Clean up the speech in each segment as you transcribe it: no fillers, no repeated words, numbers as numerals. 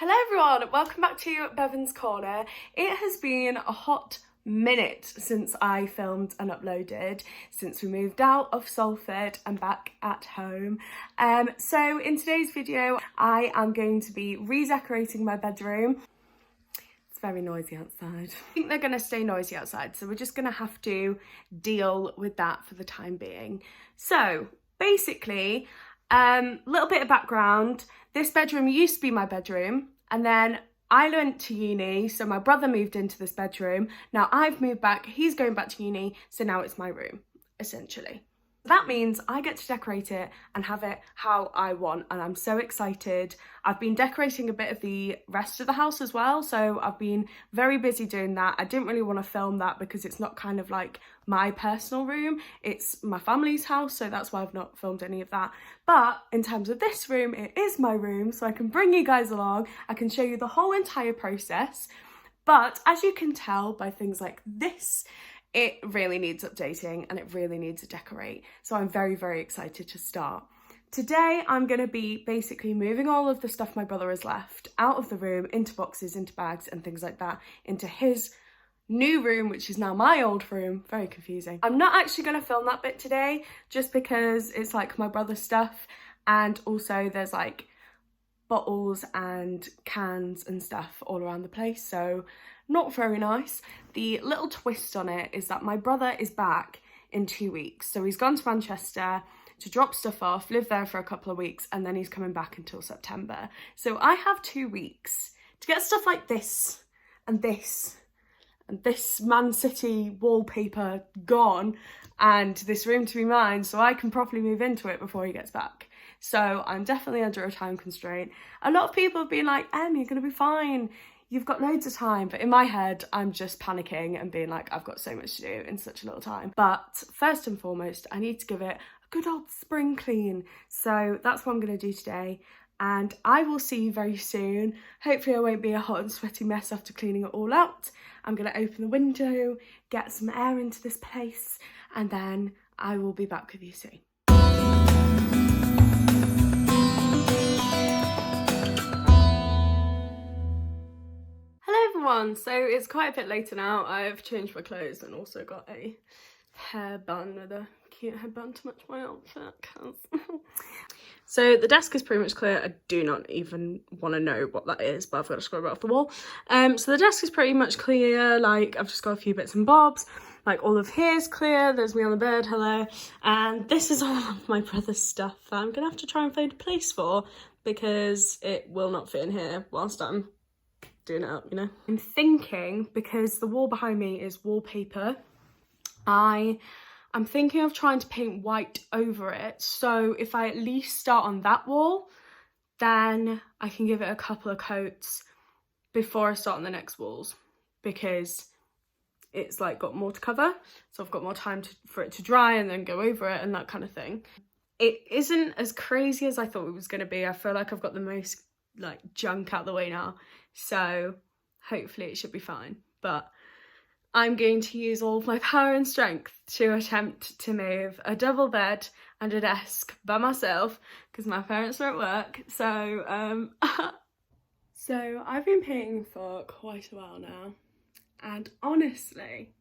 Hello everyone, welcome back to Bevan's Corner. It has been a hot minute since I filmed and uploaded, since we moved out of Salford and back at home. So in today's video, I am going to be redecorating my bedroom. It's very noisy outside. I think they're gonna stay noisy outside, so we're just gonna have to deal with that for the time being. So basically, little bit of background. This bedroom used to be my bedroom, and then I went to uni, so my brother moved into this bedroom. Now I've moved back, he's going back to uni, so now it's my room, essentially. That means I get to decorate it and have it how I want, and I'm so excited. I've been decorating a bit of the rest of the house as well, so I've been very busy doing that. I didn't really want to film that because it's not kind of like my personal room, it's my family's house, so that's why I've not filmed any of that. But in terms of this room, it is my room, so I can bring you guys along. I can show you the whole entire process. But as you can tell by things like this, it really needs updating and it really needs a decorate. So I'm very, very excited to start. Today, I'm gonna be basically moving all of the stuff my brother has left out of the room, into boxes, into bags and things like that, into his new room, which is now my old room. Very confusing. I'm not actually gonna film that bit today, just because it's like my brother's stuff, and also there's like bottles and cans and stuff all around the place, so not very nice. The little twist on it is that my brother is back in 2 weeks. So he's gone to Manchester to drop stuff off, live there for a couple of weeks, and then he's coming back until September. So I have 2 weeks to get stuff like this and this and this Man City wallpaper gone and this room to be mine, so I can properly move into it before he gets back. So I'm definitely under a time constraint. A lot of people have been like, Em, you're gonna be fine. You've got loads of time. But in my head, I'm just panicking and being like, I've got so much to do in such a little time. But first and foremost, I need to give it a good old spring clean. So that's what I'm gonna do today. And I will see you very soon. Hopefully I won't be a hot and sweaty mess after cleaning it all out. I'm gonna open the window, get some air into this place, and then I will be back with you soon. So it's quite a bit later now. I've changed my clothes and also got a hair bun with a cute headband to match my outfit. So the desk is pretty much clear. I do not even want to know what that is, but I've got to scroll right off the wall. So the desk is pretty much clear. Like, I've just got a few bits and bobs. Like, all of here's clear. There's me on the bed, hello. And this is all of my brother's stuff that I'm gonna have to try and find a place for, because it will not fit in here whilst I'm doing it up, you know. I'm thinking, because the wall behind me is wallpaper, I'm thinking of trying to paint white over it. So if I at least start on that wall, then I can give it a couple of coats before I start on the next walls, because it's like got more to cover, so I've got more time for it to dry and then go over it and that kind of thing. It isn't as crazy as I thought it was going to be. I feel like I've got the most like junk out the way now, so hopefully it should be fine. But I'm going to use all of my power and strength to attempt to move a double bed and a desk by myself, because my parents are at work. So so I've been painting for quite a while now, and honestly,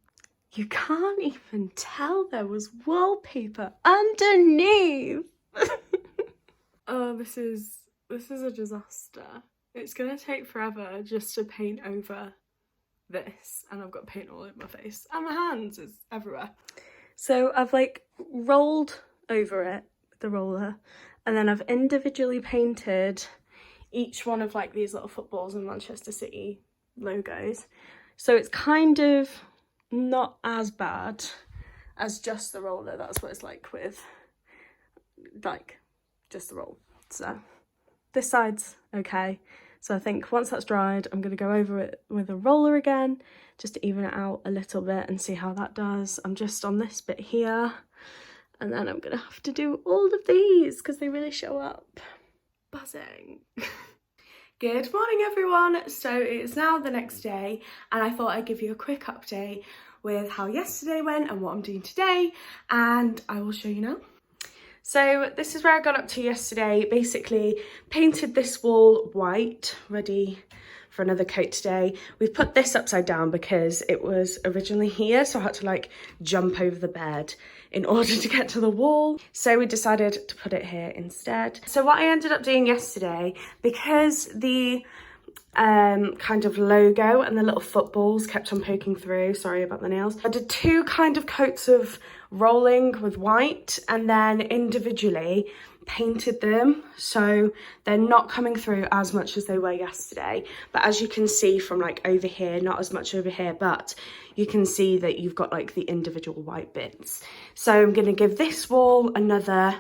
you can't even tell there was wallpaper underneath. Oh, this is a disaster. It's gonna take forever just to paint over this, and I've got paint all over my face and my hands is everywhere. So I've like rolled over it with the roller, and then I've individually painted each one of like these little footballs and Manchester City logos. So it's kind of not as bad as just the roller. That's what it's like with like just the roll. So this side's okay. So I think once that's dried, I'm going to go over it with a roller again, just to even it out a little bit and see how that does. I'm just on this bit here, and then I'm going to have to do all of these because they really show up. Buzzing. Good morning, everyone. So it's now the next day, and I thought I'd give you a quick update with how yesterday went and what I'm doing today, and I will show you now. So this is where I got up to yesterday. Basically painted this wall white, ready for another coat today. We've put this upside down because it was originally here, so I had to like jump over the bed in order to get to the wall. So we decided to put it here instead. So what I ended up doing yesterday, because the kind of logo and the little footballs kept on poking through, sorry about the nails, I did 2 kind of coats of rolling with white and then individually painted them so they're not coming through as much as they were yesterday. But as you can see from like over here, not as much over here, but you can see that you've got like the individual white bits. So I'm going to give this wall another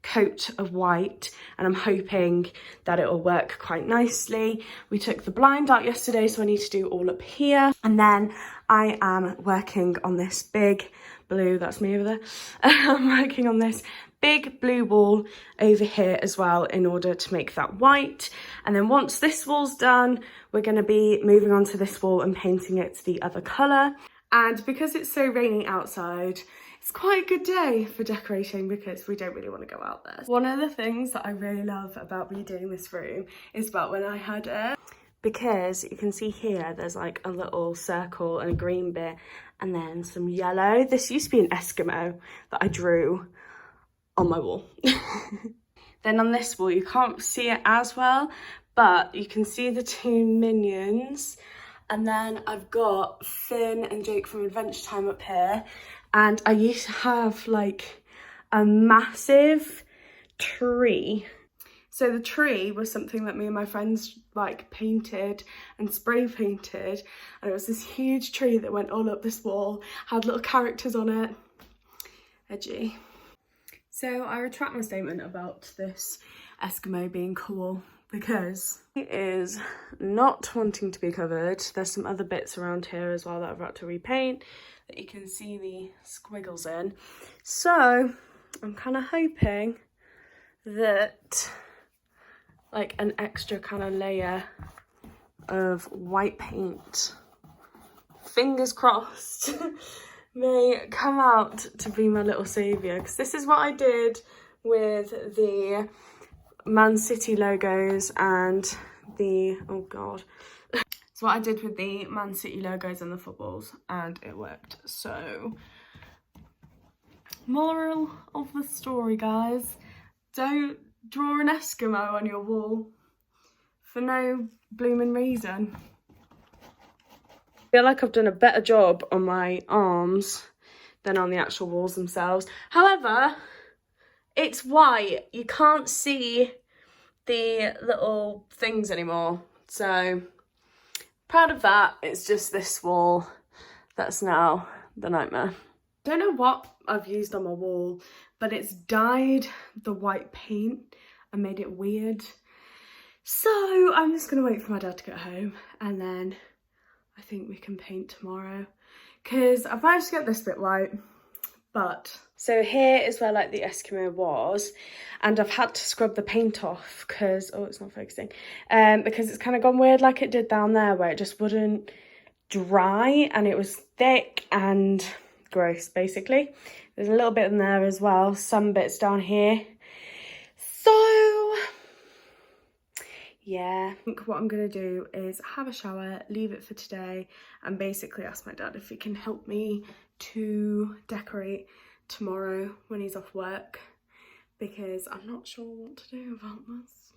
coat of white and I'm hoping that it will work quite nicely. We took the blind out yesterday, so I need to do all up here, and then I am working on this big blue, that's me over there. I'm working on this big blue wall over here as well in order to make that white, and then once this wall's done we're going to be moving on to this wall and painting it the other colour. And because it's so rainy outside, it's quite a good day for decorating because we don't really want to go out there. One of the things that I really love about redoing this room is about when I had it, because you can see here there's like a little circle and a green bit and then some yellow. This used to be an Eskimo that I drew on my wall. Then on this wall you can't see it as well, but you can see the 2 minions. And then I've got Finn and Jake from Adventure Time up here. And I used to have like a massive tree. So the tree was something that me and my friends like painted and spray painted. And it was this huge tree that went all up this wall, had little characters on it. Edgy. So I retract my statement about this Eskimo being cool, because it is not wanting to be covered. There's some other bits around here as well that I've got to repaint that you can see the squiggles in. So I'm kind of hoping that like an extra kind of layer of white paint, fingers crossed, may come out to be my little saviour, because this is what I did with the Man City logos and the, oh god, it's what I did with the Man City logos and the footballs, and it worked. So moral of the story, guys, don't draw an Eskimo on your wall for no blooming reason. I feel like I've done a better job on my arms than on the actual walls themselves. However, it's white, you can't see the little things anymore, so proud of that. It's just this wall that's now the nightmare. Don't know what I've used on my wall, but it's dyed the white paint and made it weird. So I'm just gonna wait for my dad to get home and then I think we can paint tomorrow, because I've managed to get this bit white. But so here is where like the Eskimo was, and I've had to scrub the paint off because, oh, it's not focusing, because it's kind of gone weird like it did down there, where it just wouldn't dry and it was thick and gross basically. There's a little bit in there as well, some bits down here. So yeah, I think what I'm gonna do is have a shower, leave it for today, and basically ask my dad if he can help me to decorate tomorrow when he's off work, because I'm not sure what to do about this.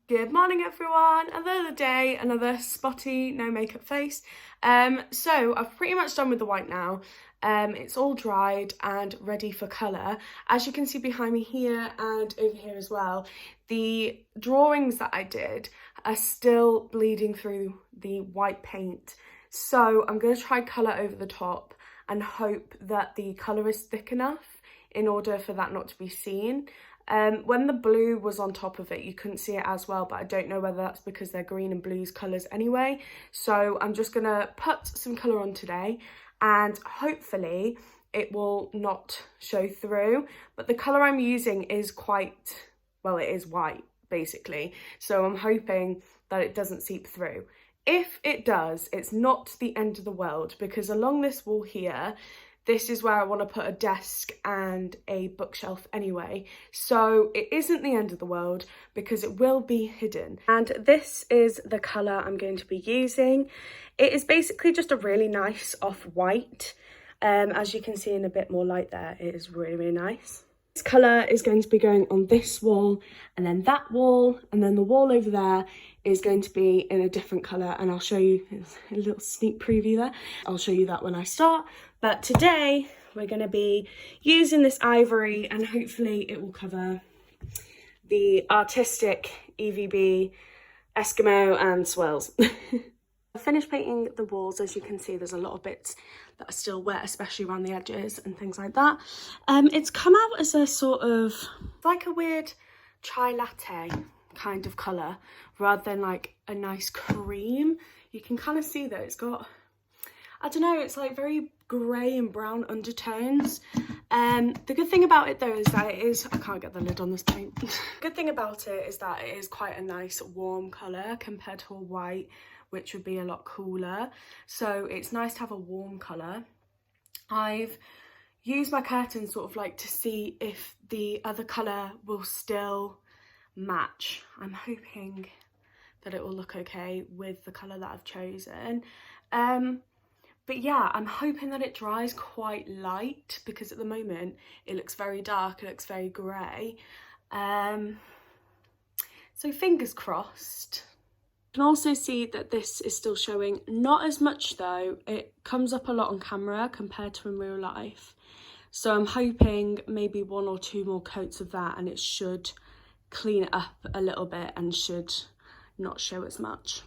Good morning everyone, another day, another spotty no makeup face. So I've pretty much done with the white now. It's all dried and ready for colour. As you can see behind me here and over here as well, the drawings that I did are still bleeding through the white paint. So I'm going to try colour over the top and hope that the colour is thick enough in order for that not to be seen. When the blue was on top of it, you couldn't see it as well, but I don't know whether that's because they're green and blues colours anyway. So I'm just going to put some colour on today and hopefully it will not show through. But the colour I'm using is quite, well, it is white basically. So I'm hoping that it doesn't seep through. If it does, it's not the end of the world, because along this wall here, this is where I want to put a desk and a bookshelf anyway. So it isn't the end of the world because it will be hidden. And this is the colour I'm going to be using. It is basically just a really nice off-white. As you can see in a bit more light there, it is really, really nice. This colour is going to be going on this wall, and then that wall, and then the wall over there is going to be in a different colour, and I'll show you a little sneak preview there. I'll show you that when I start, but today we're going to be using this ivory, and hopefully it will cover the artistic EVB, Eskimo and swirls. I've finished painting the walls. As you can see, there's a lot of bits that are still wet, especially around the edges and things like that. It's come out as a sort of, like a weird chai latte kind of colour, rather than like a nice cream. You can kind of see that it's got, I don't know, it's like very grey and brown undertones. The good thing about it though is that it is, I can't get the lid on this paint. Good thing about it is that it is quite a nice warm colour compared to a white, which would be a lot cooler. So it's nice to have a warm colour. I've used my curtains sort of like to see if the other colour will still match. I'm hoping that it will look okay with the colour that I've chosen. But yeah, I'm hoping that it dries quite light, because at the moment it looks very dark, it looks very grey. So fingers crossed. You can also see that this is still showing, not as much though. It comes up a lot on camera compared to in real life. So I'm hoping maybe 1 or 2 more coats of that and it should clean it up a little bit and should not show as much.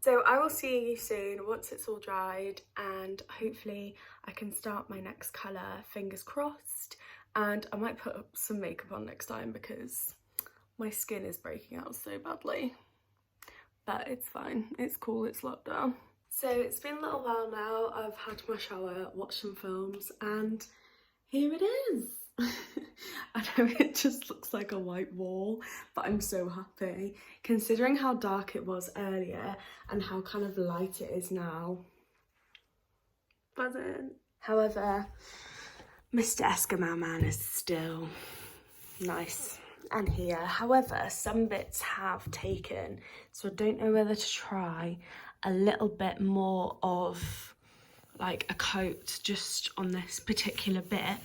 So I will see you soon once it's all dried, and hopefully I can start my next colour, fingers crossed. And I might put some makeup on next time because my skin is breaking out so badly. But it's fine, it's cool, it's lockdown. So it's been a little while now. I've had my shower, watched some films, and here it is. I know it just looks like a white wall, but I'm so happy. Considering how dark it was earlier and how kind of light it is now. Buzzing. However, Mr. Eskimo Man is still nice. And here, however, some bits have taken, so I don't know whether to try a little bit more of like a coat just on this particular bit.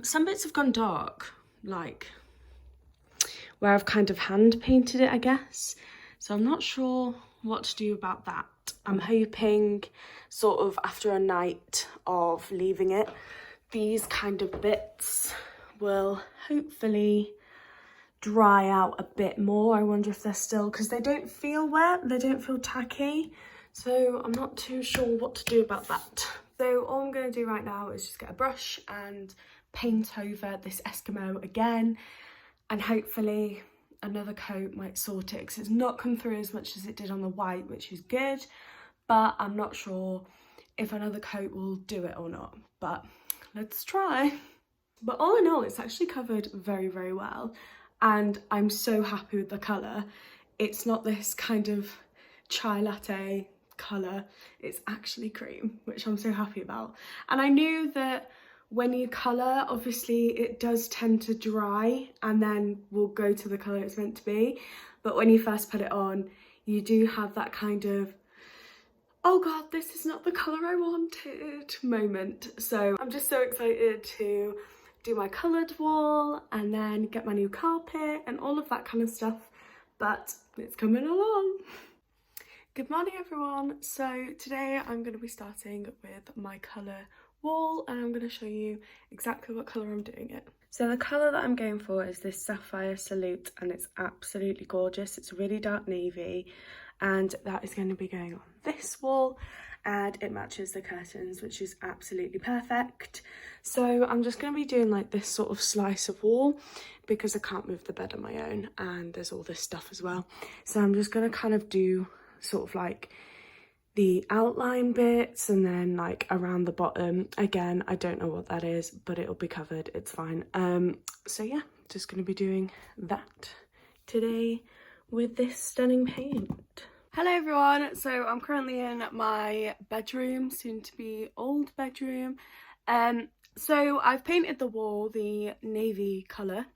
Some bits have gone dark, like where I've kind of hand painted it, I guess, so I'm not sure what to do about that. I'm hoping sort of after a night of leaving it, these kind of bits will hopefully dry out a bit more. I wonder if they're still, because they don't feel wet, they don't feel tacky, so I'm not too sure what to do about that. So all I'm going to do right now is just get a brush and paint over this Eskimo again, and hopefully another coat might sort it, because it's not come through as much as it did on the white, which is good, but I'm not sure if another coat will do it or not, but let's try. But all in all, it's actually covered very, very well. And I'm so happy with the colour. It's not this kind of chai latte colour, it's actually cream, which I'm so happy about. And I knew that when you colour, obviously it does tend to dry and then will go to the colour it's meant to be. But when you first put it on, you do have that kind of, oh god, this is not the colour I wanted moment. So I'm just so excited to do my coloured wall and then get my new carpet and all of that kind of stuff, but it's coming along. Good morning everyone. So today I'm going to be starting with my colour wall, and I'm going to show you exactly what colour I'm doing it. So the colour that I'm going for is this Sapphire Salute, and it's absolutely gorgeous. It's really dark navy, and that is going to be going on this wall, and it matches the curtains, which is absolutely perfect. So I'm just going to be doing like this sort of slice of wall because I can't move the bed on my own, and there's all this stuff as well. So I'm just going to kind of do sort of like the outline bits, and then like around the bottom. Again, I don't know what that is, but it'll be covered, it's fine. So yeah, just going to be doing that today with this stunning paint. Hello everyone, so I'm currently in my bedroom, soon to be old bedroom. So I've painted the wall the navy colour,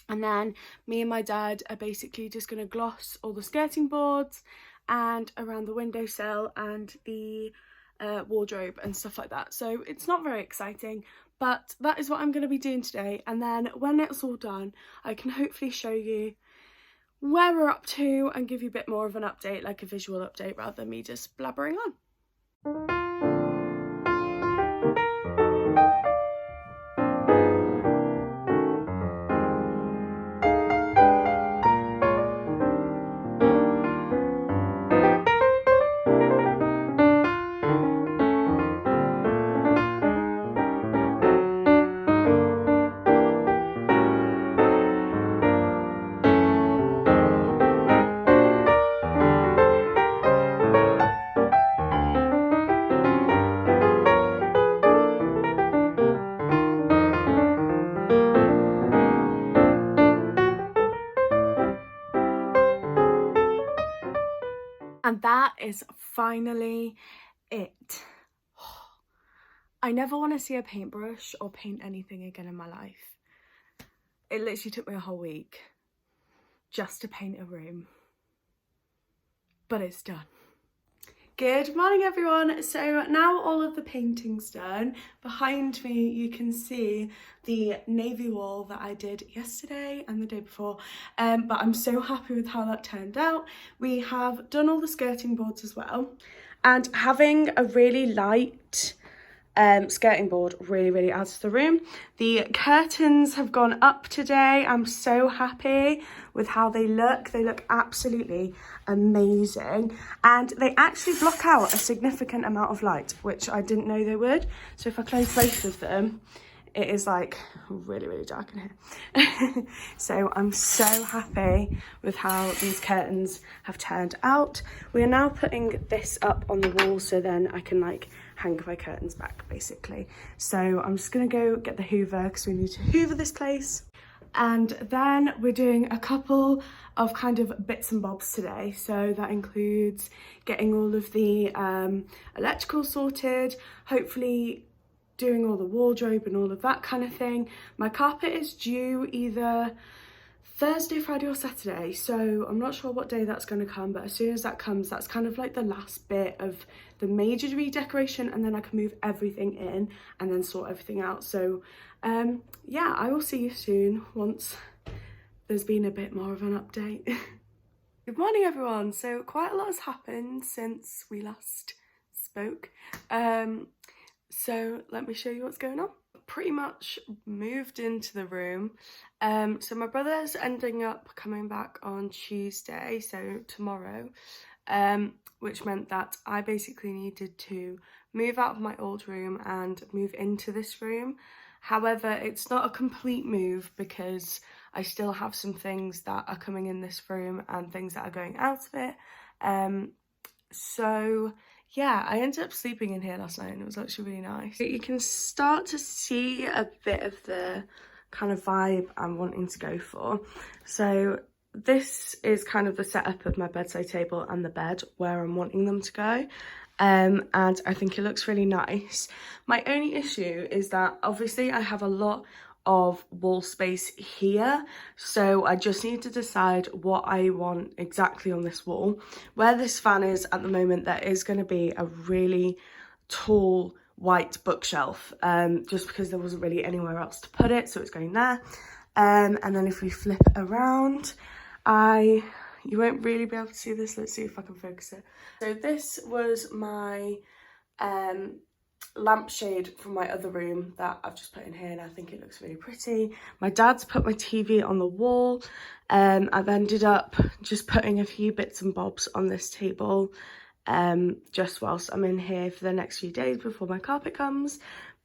and then me and my dad are basically just going to gloss all the skirting boards and around the windowsill and the wardrobe and stuff like that. So it's not very exciting, but that is what I'm going to be doing today. And then when it's all done, I can hopefully show you where we're up to and give you a bit more of an update, like a visual update, rather than me just blabbering on. And that is finally it. I never want to see a paintbrush or paint anything again in my life. It literally took me a whole week just to paint a room, but it's done. Good morning everyone. So now all of the painting's done. Behind me you can see the navy wall that I did yesterday and the day before, but I'm so happy with how that turned out. We have done all the skirting boards as well, and having a really light skirting board really adds to the room. The curtains have gone up today. I'm so happy with how they look. They look absolutely amazing, and they actually block out a significant amount of light, which I didn't know they would. So if I close both of them, it is like really dark in here. So I'm so happy with how these curtains have turned out. We are now putting this up on the wall so then I can like hang my curtains back basically. So I'm just gonna go get the hoover because we need to hoover this place. And then we're doing a couple of kind of bits and bobs today. So that includes getting all of the electrical sorted, hopefully doing all the wardrobe and all of that kind of thing. My carpet is due either Thursday, Friday or Saturday, so I'm not sure what day that's going to come, but as soon as that comes, that's kind of like the last bit of the major redecoration, and then I can move everything in and then sort everything out. So yeah, I will see you soon once there's been a bit more of an update. Good morning everyone. So quite a lot has happened since we last spoke. So let me show you what's going on. Pretty much moved into the room. So my brother's ending up coming back on Tuesday, so tomorrow, which meant that I basically needed to move out of my old room and move into this room. However, it's not a complete move because I still have some things that are coming in this room and things that are going out of it. So yeah, I ended up sleeping in here last night and it was actually really nice. You can start to see a bit of the kind of vibe I'm wanting to go for. So this is kind of the setup of my bedside table and the bed where I'm wanting them to go. And I think it looks really nice. My only issue is that obviously I have a lot of wall space here, so I just need to decide what I want exactly on this wall. Where this fan is at the moment, there is going to be a really tall white bookshelf, just because there wasn't really anywhere else to put it, so it's going there. And then if we flip it around, you won't really be able to see this. Let's see if I can focus it. So this was my lampshade from my other room that I've just put in here, and I think it looks really pretty. My dad's put my TV on the wall. I've ended up just putting a few bits and bobs on this table just whilst I'm in here for the next few days before my carpet comes.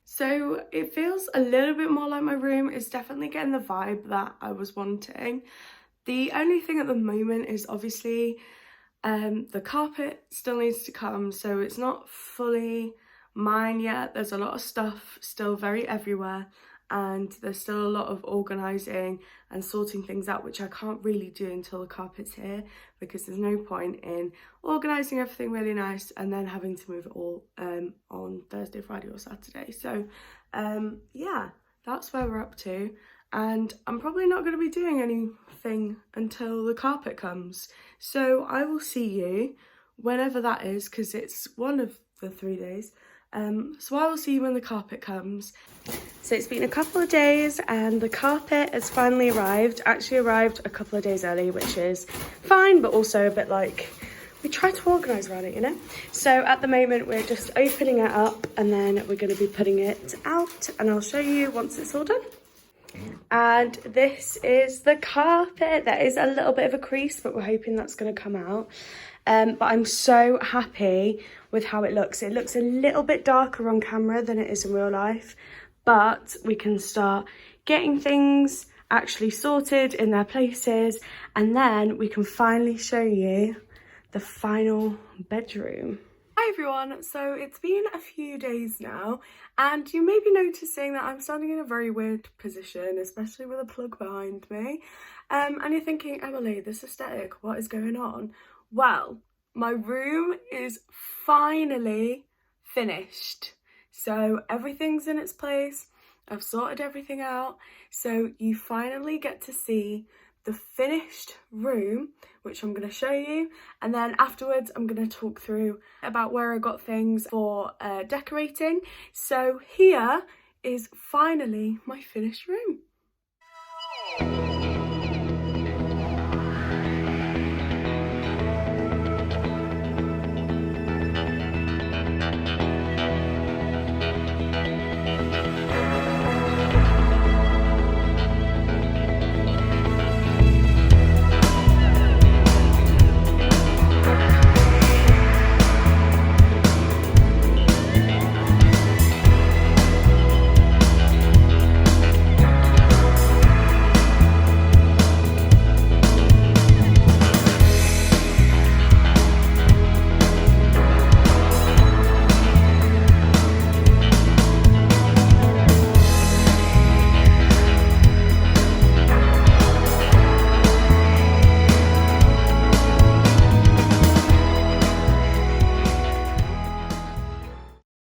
So it feels a little bit more like my room. It's definitely getting the vibe that I was wanting. The only thing at the moment is obviously the carpet still needs to come, so it's not fully mine yet. There's a lot of stuff still very everywhere, and there's still a lot of organising and sorting things out, which I can't really do until the carpet's here, because there's no point in organising everything really nice and then having to move it all on Thursday, Friday or Saturday. So yeah, that's where we're up to, and I'm probably not going to be doing anything until the carpet comes. So I will see you whenever that is, because it's one of the 3 days. So I will see you when the carpet comes. So it's been a couple of days and the carpet has finally arrived. Actually arrived a couple of days early, which is fine, but also a bit like, we try to organise around it, you know? So at the moment we're just opening it up, and then we're going to be putting it out, and I'll show you once it's all done. And this is the carpet. There is a little bit of a crease, but we're hoping that's going to come out. But I'm so happy with how it looks. It looks a little bit darker on camera than it is in real life, but we can start getting things actually sorted in their places, and then we can finally show you the final bedroom. Hi everyone, so it's been a few days now, and you may be noticing that I'm standing in a very weird position, especially with a plug behind me. And you're thinking, Emily, this aesthetic, what is going on? Well, my room is finally finished. So everything's in its place. I've sorted everything out. So you finally get to see the finished room, which I'm going to show you. And then afterwards, I'm going to talk through about where I got things for decorating. So here is finally my finished room.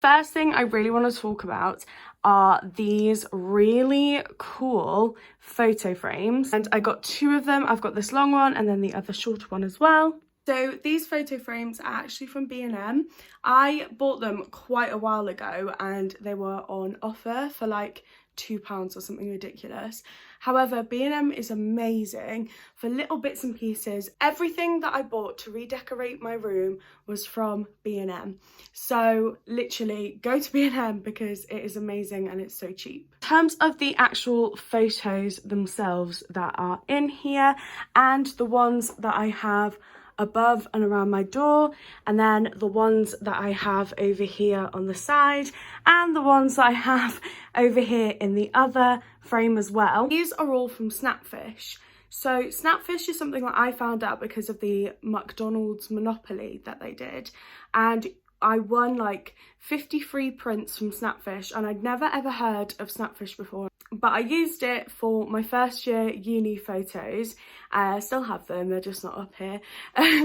First thing I really want to talk about are these really cool photo frames, and I got 2 of them. I've got this long one and then the other shorter one as well. So these photo frames are actually from B&M. I bought them quite a while ago and they were on offer for like £2 or something ridiculous. However, B&M is amazing for little bits and pieces. Everything that I bought to redecorate my room was from B&M. So literally go to B&M because it is amazing and it's so cheap. In terms of the actual photos themselves that are in here, and the ones that I have above and around my door, and then the ones that I have over here on the side, and the ones that I have over here in the other frame as well. These are all from Snapfish. So Snapfish is something that I found out because of the McDonald's Monopoly that they did, and I won like 50 free prints from Snapfish, and I'd never ever heard of Snapfish before. But I used it for my first year uni photos. I still have them, they're just not up here.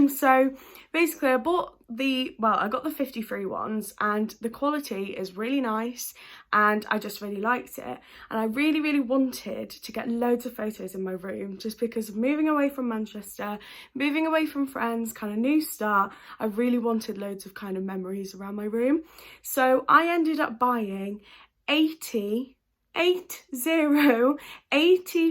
So basically I got the 50 free ones, and the quality is really nice and I just really liked it. And I really, really wanted to get loads of photos in my room, just because of moving away from Manchester, moving away from friends, kind of new start. I really wanted loads of kind of memories around my room. So I ended up buying 80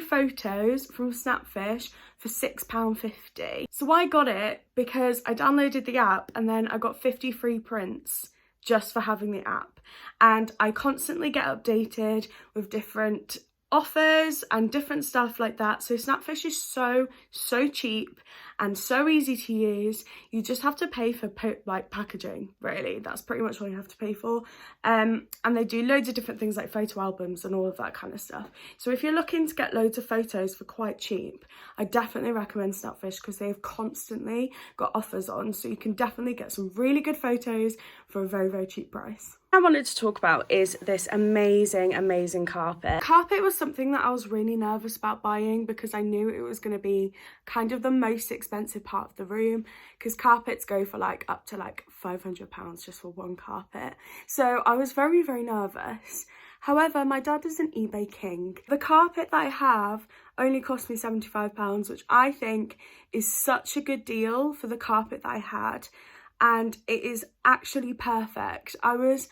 photos from Snapfish for £6.50. So I got it because I downloaded the app and then I got 50 free prints just for having the app. And I constantly get updated with different offers and different stuff like that. So Snapfish is so cheap, and so easy to use. You just have to pay for like packaging, really. That's pretty much all you have to pay for. And they do loads of different things like photo albums and all of that kind of stuff. So if you're looking to get loads of photos for quite cheap, I definitely recommend Snapfish, because they've constantly got offers on, so you can definitely get some really good photos for a very, very cheap price. What I wanted to talk about is this amazing carpet. Carpet was something that I was really nervous about buying, because I knew it was going to be kind of the most expensive part of the room, because carpets go for like up to like £500 just for one carpet. So I was very, very nervous. However, my dad is an eBay king. The carpet that I have only cost me £75, which I think is such a good deal for the carpet that I had. And it is actually perfect. I was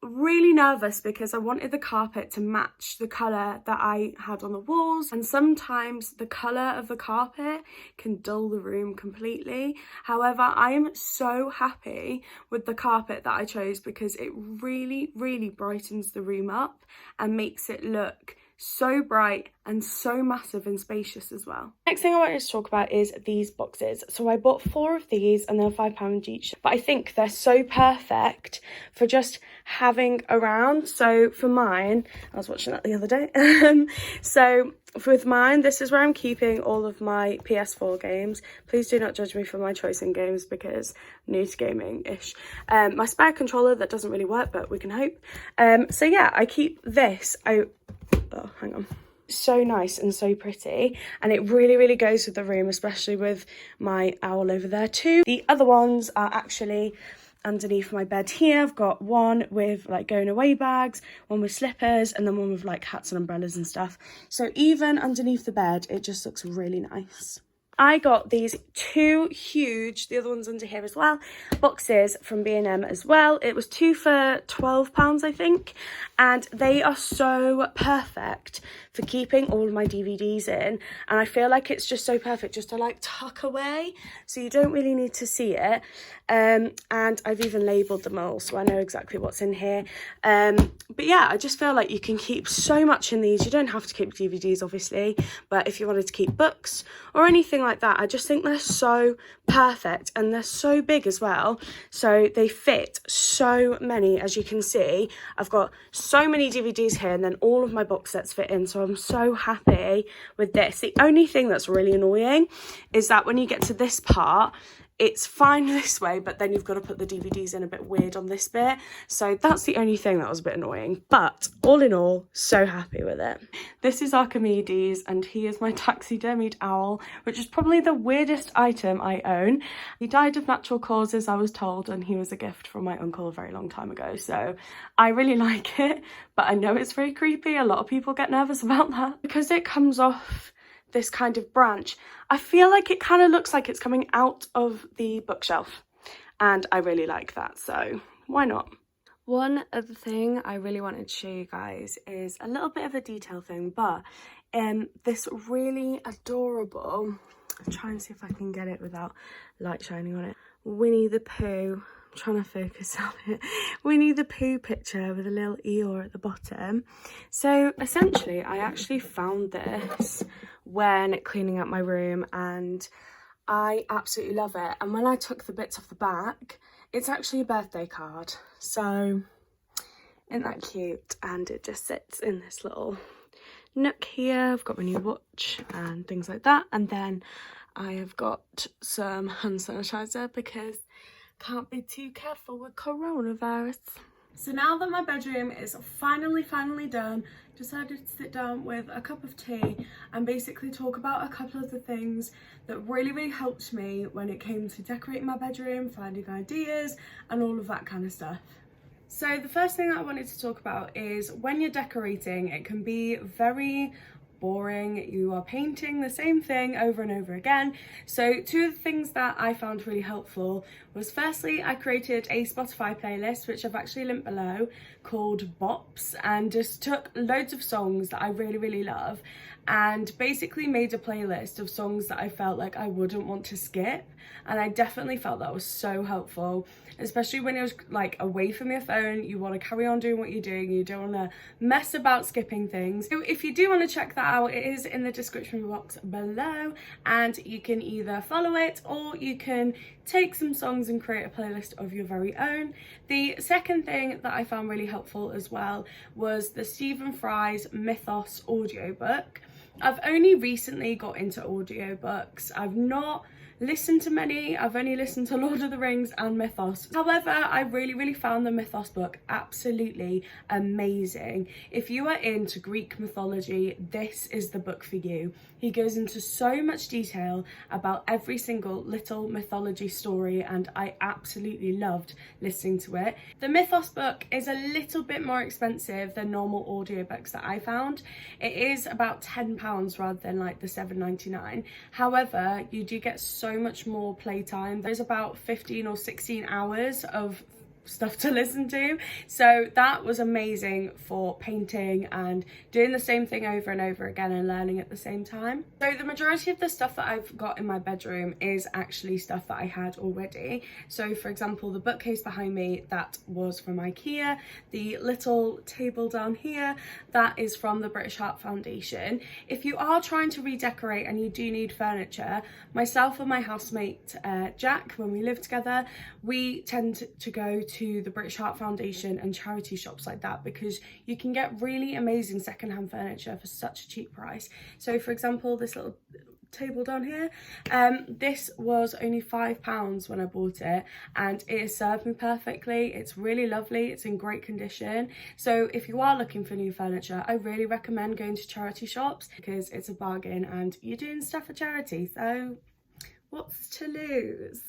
really nervous because I wanted the carpet to match the colour that I had on the walls, and sometimes the colour of the carpet can dull the room completely. However, I am so happy with the carpet that I chose, because it really, really brightens the room up and makes it look so bright and so massive and spacious as well. Next thing I wanted to talk about is these boxes. So I bought 4 of these and they're £5 each, but I think they're so perfect for just having around. So for mine, I was watching that the other day, so with mine, this is where I'm keeping all of my PS4 games. Please do not judge me for my choice in games, because I'm new to gaming-ish. My spare controller that doesn't really work, but we can hope. So yeah, I keep this. Oh, hang on. So nice and so pretty, and it really, really goes with the room, especially with my owl over there too. The other ones are actually underneath my bed here. I've got one with like going away bags, one with slippers, and then one with like hats and umbrellas and stuff. So even underneath the bed, it just looks really nice. I got these 2 huge, the other one's under here as well, boxes from B&M as well. It was 2 for £12, I think, and they are so perfect for keeping all of my DVDs in, and I feel like it's just so perfect just to like tuck away, so you don't really need to see it. And I've even labelled them all, so I know exactly what's in here. But yeah, I just feel like you can keep so much in these. You don't have to keep DVDs, obviously, but if you wanted to keep books or anything like that, I just think they're so perfect, and they're so big as well, so they fit so many. As you can see, I've got so many DVDs here, and then all of my box sets fit in, so I'm so happy with this. The only thing that's really annoying is that when you get to this part, it's fine this way, but then you've got to put the DVDs in a bit weird on this bit. So that's the only thing that was a bit annoying. But all in all, so happy with it. This is Archimedes, and he is my taxidermied owl, which is probably the weirdest item I own. He died of natural causes, I was told, and he was a gift from my uncle a very long time ago. So I really like it, but I know it's very creepy. A lot of people get nervous about that. Because it comes off this kind of branch, I feel like it kind of looks like it's coming out of the bookshelf, and I really like that, so why not? One other thing I really wanted to show you guys is a little bit of a detail thing, but this really adorable, I'll try and see if I can get it without light shining on it, Winnie the Pooh, I'm trying to focus on it, Winnie the Pooh picture with a little Eeyore at the bottom. So essentially I actually found this when cleaning up my room, and I absolutely love it. And when I took the bits off the back, it's actually a birthday card, so isn't that cute? And it just sits in this little nook here. I've got my new watch and things like that, and then I have got some hand sanitizer because can't be too careful with coronavirus. So now that my bedroom is finally done, decided to sit down with a cup of tea and basically talk about a couple of the things that really helped me when it came to decorating my bedroom, finding ideas and all of that kind of stuff. So the first thing that I wanted to talk about is when you're decorating, it can be very boring. You are painting the same thing over and over again. So 2 of the things that I found really helpful was, firstly, I created a Spotify playlist, which I've actually linked below, called Bops, and just took loads of songs that I really love and basically made a playlist of songs that I felt like I wouldn't want to skip. And I definitely felt that was so helpful, especially when it was like away from your phone. You want to carry on doing what you're doing, you don't want to mess about skipping things. So if you do want to check that out, it is in the description box below, and you can either follow it or you can take some songs and create a playlist of your very own. The second thing that I found really helpful as well was the Stephen Fry's Mythos audiobook. I've only recently got into audiobooks. I've not listened to many. I've only listened to Lord of the Rings and Mythos. However, I really found the Mythos book absolutely amazing. If you are into Greek mythology, this is the book for you. He goes into so much detail about every single little mythology story, and I absolutely loved listening to it. The Mythos book is a little bit more expensive than normal audiobooks that I found. It is about £10 rather than like the £7.99. However, you do get so much more playtime. There's about 15 or 16 hours of stuff to listen to, so that was amazing for painting and doing the same thing over and over again and learning at the same time. So the majority of the stuff that I've got in my bedroom is actually stuff that I had already. So for example, the bookcase behind me, that was from IKEA. The little table down here, that is from the British Heart Foundation. If you are trying to redecorate and you do need furniture, myself and my housemate Jack, when we live together, we tend to go to the British Heart Foundation and charity shops like that, because you can get really amazing secondhand furniture for such a cheap price. So for example, this little table down here, this was only £5 when I bought it, and it has served me perfectly. It's really lovely, it's in great condition. So if you are looking for new furniture, I really recommend going to charity shops because it's a bargain and you're doing stuff for charity, so what's to lose?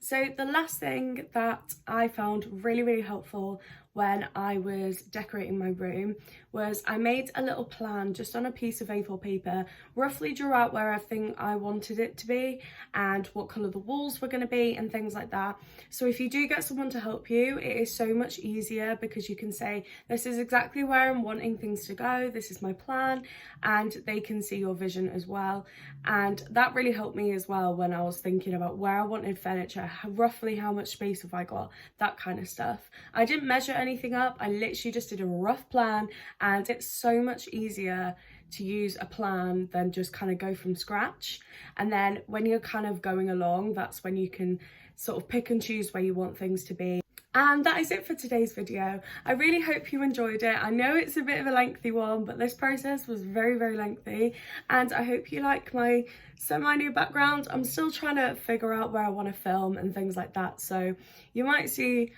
So the last thing that I found really helpful when I was decorating my room was I made a little plan just on a piece of A4 paper, roughly drew out where everything I wanted it to be and what colour the walls were going to be and things like that. So if you do get someone to help you, it is so much easier because you can say, this is exactly where I'm wanting things to go, this is my plan, and they can see your vision as well. And that really helped me as well when I was thinking about where I wanted furniture, roughly how much space have I got, that kind of stuff. I didn't measure anything up, I literally just did a rough plan, and it's so much easier to use a plan than just kind of go from scratch. And then when you're kind of going along, that's when you can sort of pick and choose where you want things to be. And that is it for today's video. I really hope you enjoyed it. I know it's a bit of a lengthy one, but this process was very lengthy, and I hope you like my semi-new background. I'm still trying to figure out where I want to film and things like that, so you might see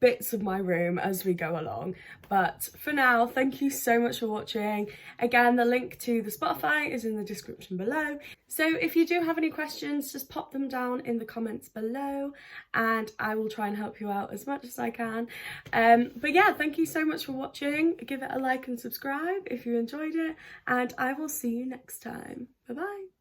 bits of my room as we go along, but for now, thank you so much for watching. Again, the link to the Spotify is in the description below, so if you do have any questions, just pop them down in the comments below and I will try and help you out as much as I can. But yeah, thank you so much for watching. Give it a like and subscribe if you enjoyed it, and I will see you next time. Bye bye.